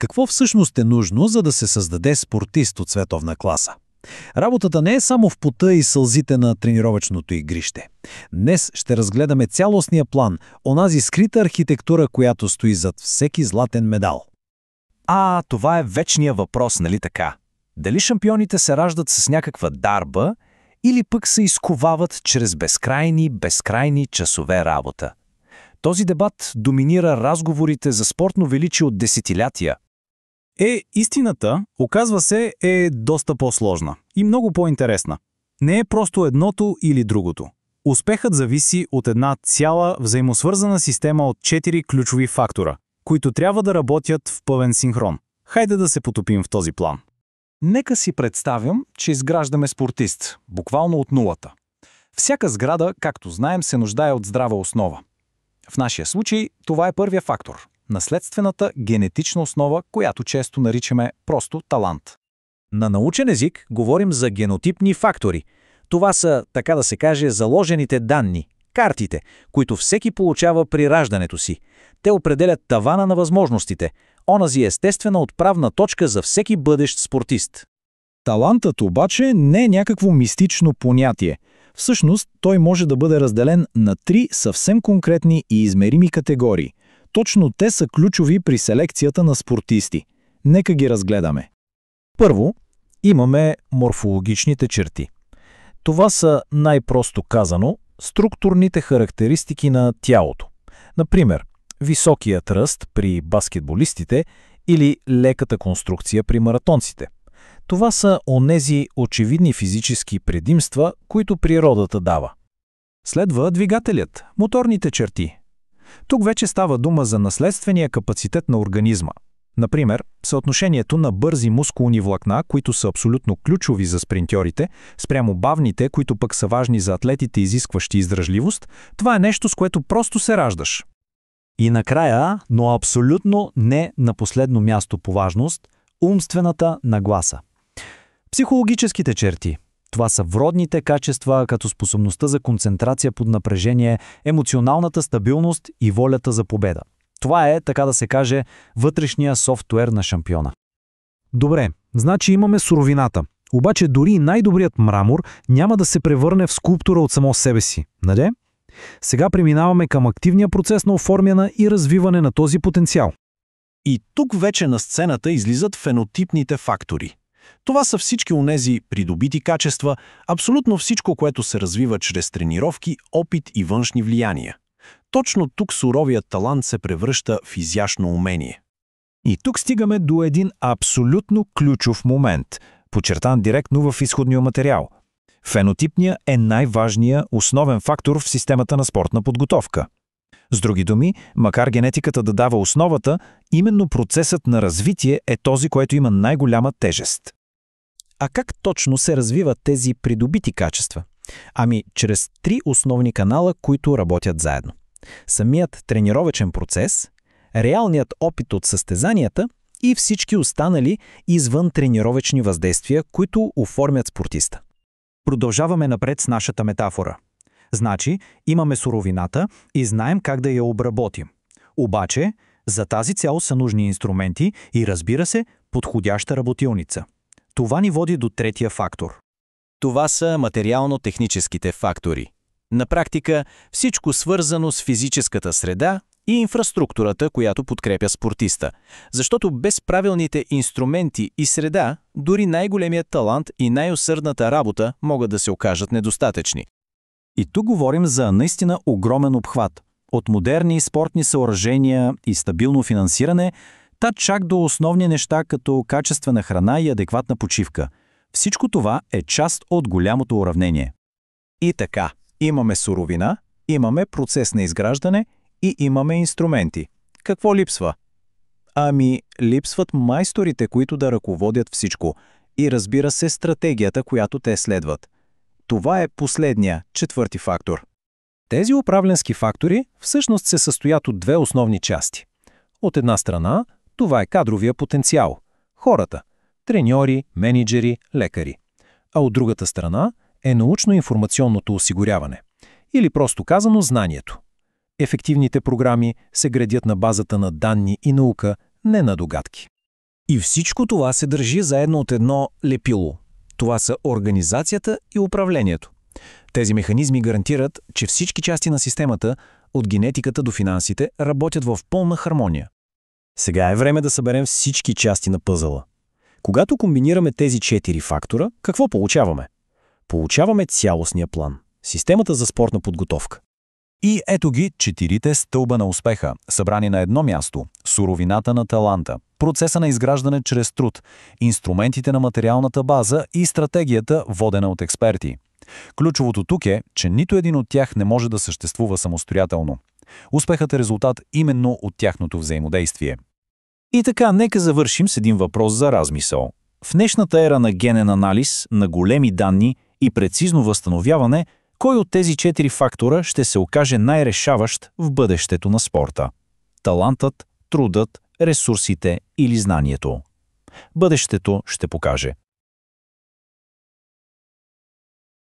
Какво всъщност е нужно, за да се създаде спортист от световна класа? Работата не е само в пота и сълзите на тренировъчното игрище. Днес ще разгледаме цялостния план, онази скрита архитектура, която стои зад всеки златен медал. Това е вечният въпрос, нали така? Дали шампионите се раждат с някаква дарба или пък се изковават чрез безкрайни часове работа? Този дебат доминира разговорите за спортно величие от десетилетия. Истината, оказва се, е доста по-сложна и много по-интересна. Не е просто едното или другото. Успехът зависи от една цяла взаимосвързана система от 4 ключови фактора, които трябва да работят в пълен синхрон. Хайде да се потопим в този план. Нека си представим, че изграждаме спортист, буквално от нулата. Всяка сграда, както знаем, се нуждае от здрава основа. В нашия случай това е първия фактор – наследствената генетична основа, която често наричаме просто талант. На научен език говорим за генотипни фактори. Това са, така да се каже, заложените данни, картите, които всеки получава при раждането си. Те определят тавана на възможностите, онази естествена отправна точка за всеки бъдещ спортист. Талантът обаче не е някакво мистично понятие. Всъщност, той може да бъде разделен на 3 съвсем конкретни и измерими категории. Точно те са ключови при селекцията на спортисти. Нека ги разгледаме. Първо, имаме морфологичните черти. Това са, най-просто казано, структурните характеристики на тялото. Например, високият ръст при баскетболистите или леката конструкция при маратонците. Това са онези очевидни физически предимства, които природата дава. Следва двигателят, моторните черти. Тук вече става дума за наследствения капацитет на организма. Например, съотношението на бързи мускулни влакна, които са абсолютно ключови за спринтьорите, спрямо бавните, които пък са важни за атлетите, изискващи издръжливост, това е нещо, с което просто се раждаш. И накрая, но абсолютно не на последно място по важност, умствената нагласа. Психологическите черти. Това са вродните качества, като способността за концентрация под напрежение, емоционалната стабилност и волята за победа. Това е, така да се каже, вътрешния софтуер на шампиона. Добре, значи имаме суровината. Обаче дори най-добрият мрамор няма да се превърне в скулптура от само себе си. Нали? Сега преминаваме към активния процес на оформяне и развиване на този потенциал. И тук вече на сцената излизат фенотипните фактори. Това са всички онези придобити качества, абсолютно всичко, което се развива чрез тренировки, опит и външни влияния. Точно тук суровият талант се превръща в изящно умение. И тук стигаме до един абсолютно ключов момент, подчертан директно в изходния материал. Фенотипният е най-важният основен фактор в системата на спортна подготовка. С други думи, макар генетиката да дава основата, именно процесът на развитие е този, който има най-голяма тежест. А как точно се развиват тези придобити качества? Чрез 3 основни канала, които работят заедно. Самият тренировъчен процес, реалният опит от състезанията и всички останали извън тренировъчни въздействия, които оформят спортиста. Продължаваме напред с нашата метафора. Значи, имаме суровината и знаем как да я обработим. Обаче, за тази цел са нужни инструменти и, разбира се, подходяща работилница. Това ни води до третия фактор. Това са материално-техническите фактори. На практика всичко свързано с физическата среда и инфраструктурата, която подкрепя спортиста. Защото без правилните инструменти и среда, дори най-големият талант и най-усърдната работа могат да се окажат недостатъчни. И тук говорим за наистина огромен обхват. От модерни спортни съоръжения и стабилно финансиране, чак до основни неща като качествена храна и адекватна почивка. Всичко това е част от голямото уравнение. И така, имаме суровина, имаме процес на изграждане и имаме инструменти. Какво липсва? Липсват майсторите, които да ръководят всичко и, разбира се, стратегията, която те следват. Това е последния, 4-ти фактор. Тези управленски фактори всъщност се състоят от 2 основни части. От една страна, това е кадровия потенциал – хората – треньори, мениджъри, лекари. А от другата страна е научно-информационното осигуряване. Или просто казано знанието. Ефективните програми се градят на базата на данни и наука, не на догадки. И всичко това се държи заедно от едно лепило. Това са организацията и управлението. Тези механизми гарантират, че всички части на системата, от генетиката до финансите, работят в пълна хармония. Сега е време да съберем всички части на пъзела. Когато комбинираме тези 4 фактора, какво получаваме? Получаваме цялостния план – системата за спортна подготовка. И ето ги 4 стълба на успеха, събрани на едно място – суровината на таланта, процеса на изграждане чрез труд, инструментите на материалната база и стратегията, водена от експерти. Ключовото тук е, че нито един от тях не може да съществува самостоятелно. Успехът е резултат именно от тяхното взаимодействие. И така, нека завършим с един въпрос за размисъл. В днешната ера на генен анализ, на големи данни и прецизно възстановяване, кой от тези 4 фактора ще се окаже най-решаващ в бъдещето на спорта? Талантът, трудът, ресурсите или знанието? Бъдещето ще покаже.